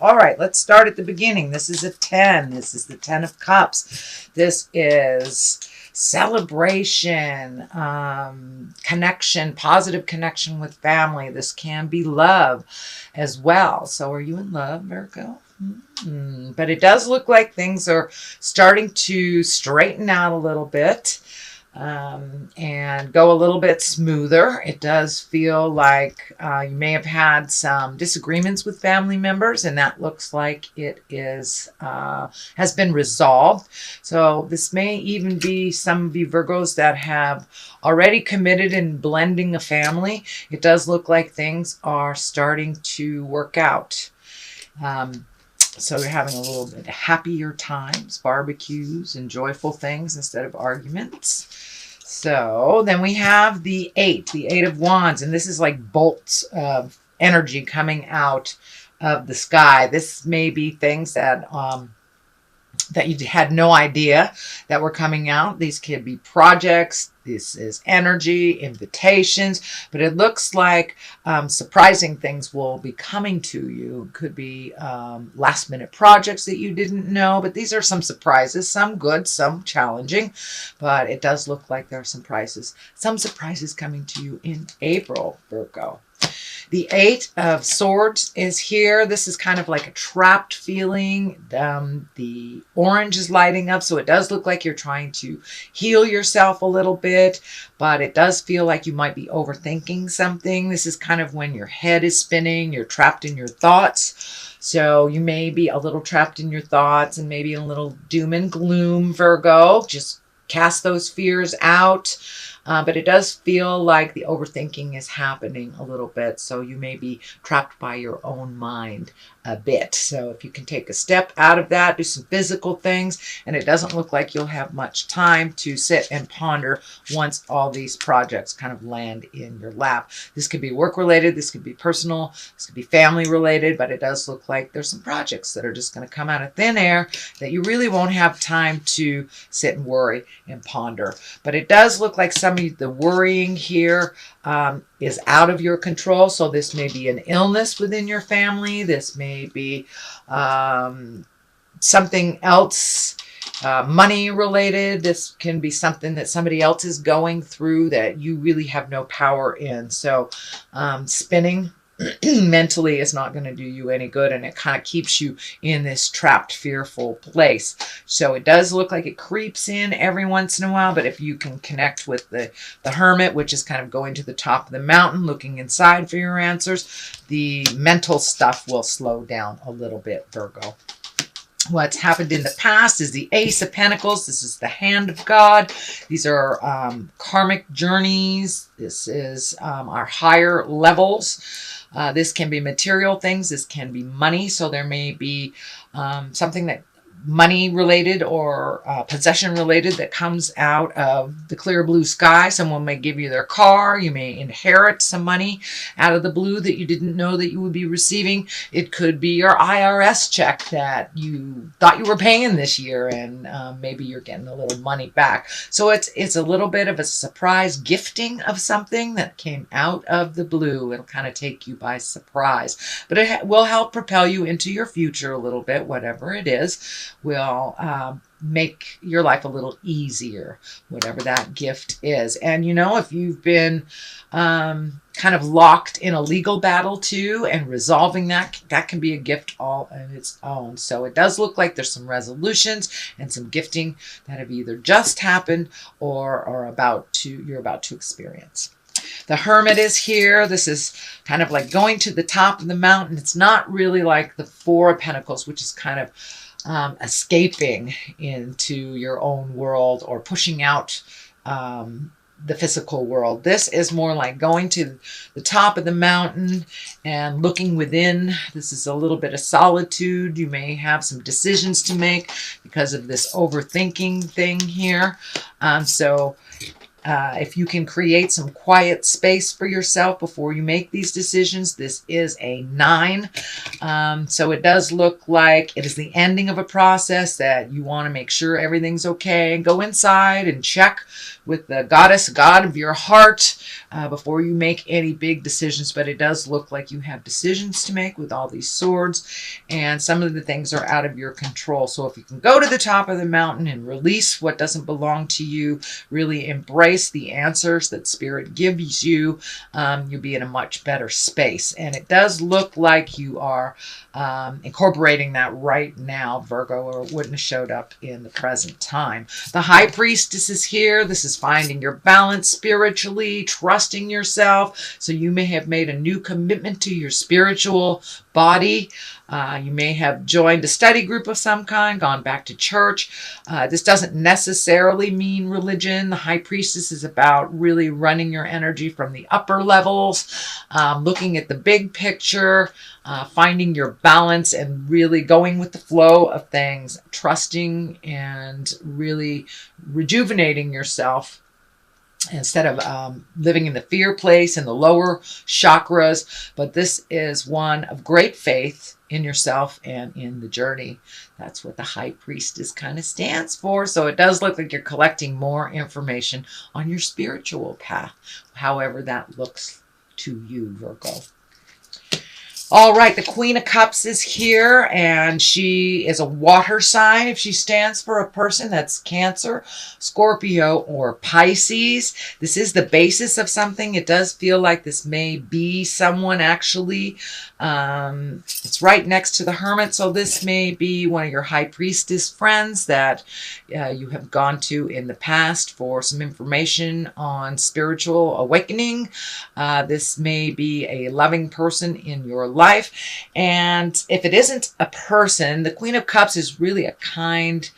All right, let's start at the beginning. This is a 10. This is the 10 of Cups. This is celebration, connection, positive connection with family. This can be love as well. So are you in love, Virgo? But it does look like things are starting to straighten out a little bit. And go a little bit smoother. It does feel like you may have had some disagreements with family members, and that looks like it is has been resolved. So this may even be some of you Virgos that have already committed in blending a family. It does look like things are starting to work out. So you're having a little bit happier times, barbecues and joyful things instead of arguments. So then we have the 8 of Wands, and this is like bolts of energy coming out of the sky. This may be things that that you had no idea that were coming out. These could be projects. This is energy, invitations, but it looks like surprising things will be coming to you. It could be last minute projects that you didn't know, but these are some surprises, some good, some challenging, but it does look like there are some surprises coming to you in April, Virgo. The 8 of Swords is here. This is kind of like a trapped feeling. The orange is lighting up, so it does look like you're trying to heal yourself a little bit, but it does feel like you might be overthinking something. This is kind of when your head is spinning, you're trapped in your thoughts. So you may be a little trapped in your thoughts and maybe a little doom and gloom, Virgo. Just cast those fears out. But it does feel like the overthinking is happening a little bit. So you may be trapped by your own mind a bit. So if you can take a step out of that, do some physical things, and it doesn't look like you'll have much time to sit and ponder once all these projects kind of land in your lap. This could be work related. This could be personal. This could be family related, but it does look like there's some projects that are just going to come out of thin air that you really won't have time to sit and worry and ponder. But it does look like some of the worrying here is out of your control. So this may be an illness within your family. This may be something else, money related. This can be something that somebody else is going through that you really have no power in. So spinning mentally is not going to do you any good, and it kind of keeps you in this trapped, fearful place. So it does look like it creeps in every once in a while, but if you can connect with the Hermit, which is kind of going to the top of the mountain, looking inside for your answers, the mental stuff will slow down a little bit, Virgo. What's happened in the past is the Ace of Pentacles. This is the hand of God. These are karmic journeys. This is our higher levels. This can be material things. This can be money. So there may be something that money related or possession related that comes out of the clear blue sky. Someone may give you their car. You may inherit some money out of the blue that you didn't know that you would be receiving. It could be your IRS check that you thought you were paying this year, and maybe you're getting a little money back. So it's a little bit of a surprise gifting of something that came out of the blue. It'll kind of take you by surprise, but it will help propel you into your future a little bit. Whatever it is will make your life a little easier, whatever that gift is. And you know, if you've been kind of locked in a legal battle too, and resolving that can be a gift all on its own. So it does look like there's some resolutions and some gifting that have either just happened or are you're about to experience. The Hermit is here. This is kind of like going to the top of the mountain. It's not really like the Four of Pentacles, which is kind of escaping into your own world or pushing out the physical world. This is more like going to the top of the mountain and looking within. This is a little bit of solitude. You may have some decisions to make because of this overthinking thing here. So If you can create some quiet space for yourself before you make these decisions, this is a 9. So it does look like it is the ending of a process that you want to make sure everything's okay. Go inside and check with the goddess, god of your heart, before you make any big decisions. But it does look like you have decisions to make with all these swords, and some of the things are out of your control. So if you can go to the top of the mountain and release what doesn't belong to you, really embrace the answers that Spirit gives you, you'll be in a much better space. And it does look like you are incorporating that right now, Virgo, or it wouldn't have showed up in the present time. The High Priestess is here. This is finding your balance spiritually, trusting yourself. So you may have made a new commitment to your spiritual body. You may have joined a study group of some kind, gone back to church. This doesn't necessarily mean religion. The High Priestess is about really running your energy from the upper levels, looking at the big picture, finding your balance and really going with the flow of things, trusting and really rejuvenating yourself instead of living in the fear place in the lower chakras. But this is one of great faith in yourself and in the journey. That's what the High Priestess kind of stands for. So it does look like you're collecting more information on your spiritual path, however that looks to you, Virgo. All right, the Queen of Cups is here, and she is a water sign. If she stands for a person, that's Cancer, Scorpio, or Pisces. This is the basis of something. It does feel like this may be someone actually. It's right next to the Hermit, so this may be one of your High Priestess friends that you have gone to in the past for some information on spiritual awakening. This may be a loving person in your life. And if it isn't a person, the Queen of Cups is really a kind,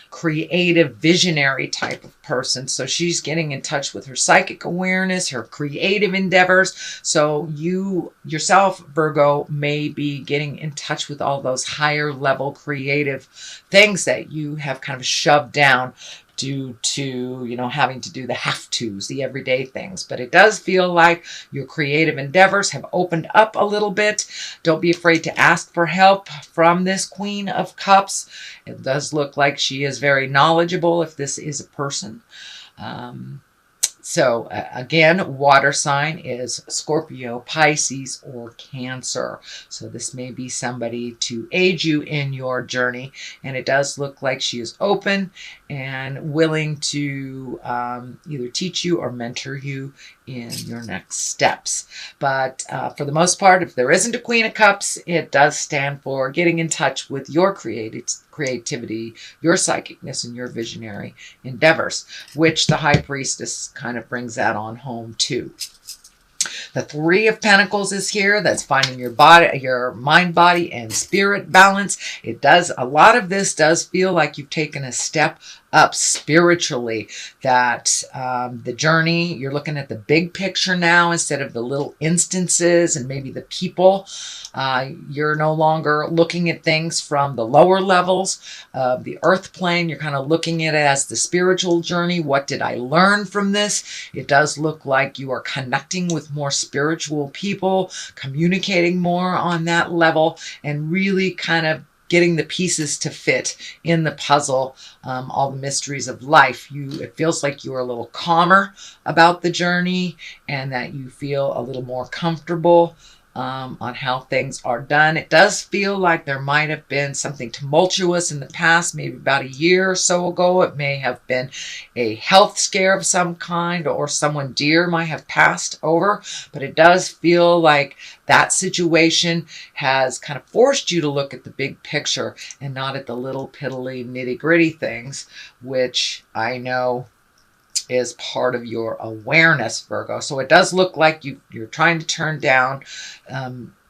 creative, visionary type of person. So she's getting in touch with her psychic awareness, her creative endeavors. So you yourself, Virgo, may be getting in touch with all those higher level creative things that you have kind of shoved down due to, having to do the have-tos, the everyday things. But it does feel like your creative endeavors have opened up a little bit. Don't be afraid to ask for help from this Queen of Cups. It does look like she is very knowledgeable if this is a person. So again, water sign is Scorpio, Pisces, or Cancer. So this may be somebody to aid you in your journey. And it does look like she is open and willing to either teach you or mentor you in your next steps. But for the most part, if there isn't a Queen of Cups, it does stand for getting in touch with your creativity, your psychicness, and your visionary endeavors, which the High Priestess kind of brings that on home too. The Three of Pentacles is here. That's finding your body, your mind, body, and spirit balance. A lot of this does feel like you've taken a step up spiritually, that the journey, you're looking at the big picture now instead of the little instances and maybe the people. You're no longer looking at things from the lower levels of the earth plane. You're kind of looking at it as the spiritual journey. What did I learn from this? It does look like you are connecting with more spiritual people, communicating more on that level, and really kind of getting the pieces to fit in the puzzle, all the mysteries of life. It feels like you're a little calmer about the journey and that you feel a little more comfortable on how things are done. It does feel like there might have been something tumultuous in the past, maybe about a year or so ago. It may have been a health scare of some kind, or someone dear might have passed over. But it does feel like that situation has kind of forced you to look at the big picture and not at the little piddly nitty-gritty things, which I know is part of your awareness, Virgo. So it does look like you're trying to turn down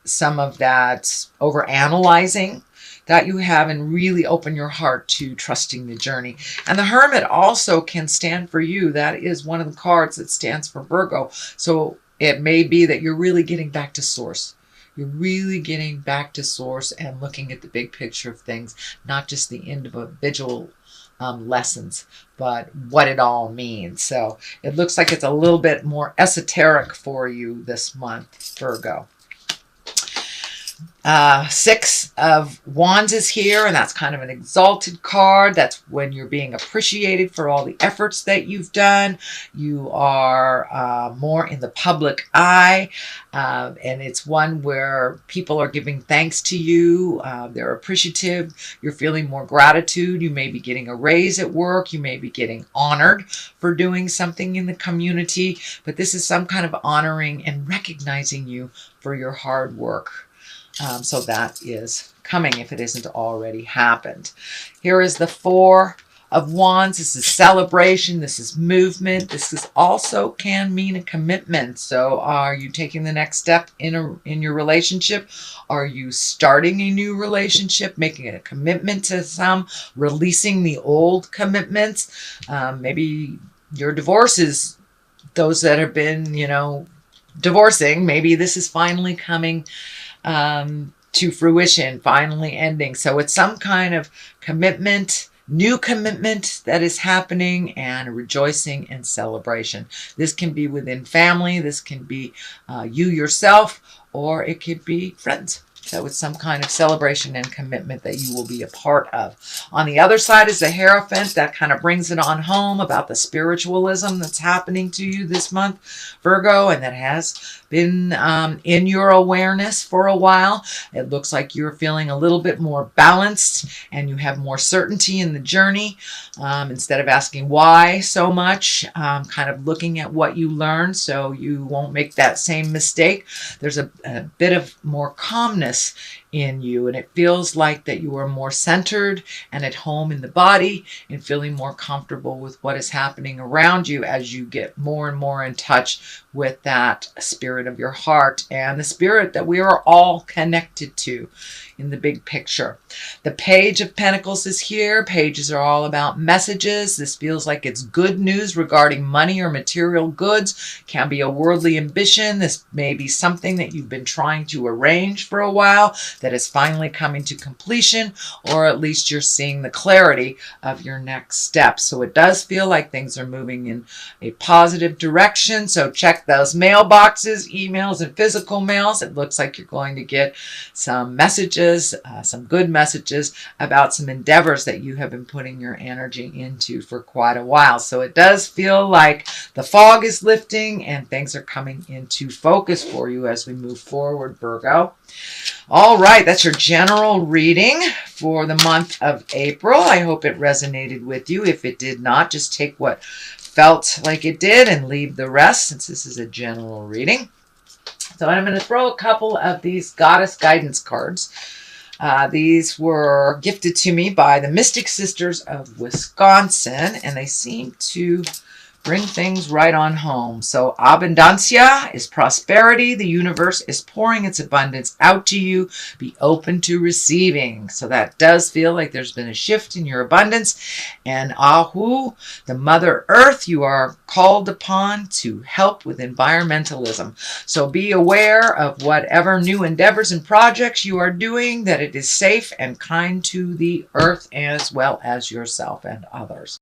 some of that over-analyzing that you have and really open your heart to trusting the journey. And the Hermit also can stand for you. That is one of the cards that stands for Virgo. So it may be that you're really getting back to source. You're really getting back to source and looking at the big picture of things, not just the individual lessons, but what it all means. So it looks like it's a little bit more esoteric for you this month, Virgo. Six of Wands is here, and that's kind of an exalted card. That's when you're being appreciated for all the efforts that you've done. You are more in the public eye, and it's one where people are giving thanks to you. They're appreciative. You're feeling more gratitude. You may be getting a raise at work. You may be getting honored for doing something in the community, but this is some kind of honoring and recognizing you for your hard work. So that is coming if it isn't already happened. Here is the Four of Wands. This is celebration. This is movement. This is also can mean a commitment. So are you taking the next step in your relationship? Are you starting a new relationship, making a commitment to some, releasing the old commitments? Maybe your divorce is those that have been, divorcing. Maybe this is finally coming to fruition, finally ending. So it's some kind of commitment, new commitment that is happening, and rejoicing and celebration. This can be within family, this can be you yourself, or it could be friends. So it's some kind of celebration and commitment that you will be a part of. On the other side is the Hierophant. That kind of brings it on home about the spiritualism that's happening to you this month, Virgo, and that has been in your awareness for a while. It looks like you're feeling a little bit more balanced and you have more certainty in the journey. Instead of asking why so much, kind of looking at what you learned so you won't make that same mistake. There's a bit of more calmness in you, and it feels like that you are more centered and at home in the body and feeling more comfortable with what is happening around you as you get more and more in touch with that spirit of your heart and the spirit that we are all connected to in the big picture. The Page of Pentacles is here. Pages are all about messages. This feels like it's good news regarding money or material goods. Can be a worldly ambition. This may be something that you've been trying to arrange for a while that is finally coming to completion, or at least you're seeing the clarity of your next step. So it does feel like things are moving in a positive direction. So check those mailboxes, emails, and physical mails. It looks like you're going to get some messages, some good messages about some endeavors that you have been putting your energy into for quite a while. So it does feel like the fog is lifting and things are coming into focus for you as we move forward, Virgo. All right, that's your general reading for the month of April. I hope it resonated with you. If it did not, just take what felt like it did and leave the rest, since this is a general reading. So I'm going to throw a couple of these Goddess Guidance cards. These were gifted to me by the Mystic Sisters of Wisconsin, and they seem to bring things right on home. So abundancia is prosperity. The universe is pouring its abundance out to you. Be open to receiving. So that does feel like there's been a shift in your abundance. And Ahu, the Mother Earth, you are called upon to help with environmentalism. So be aware of whatever new endeavors and projects you are doing, that it is safe and kind to the earth as well as yourself and others.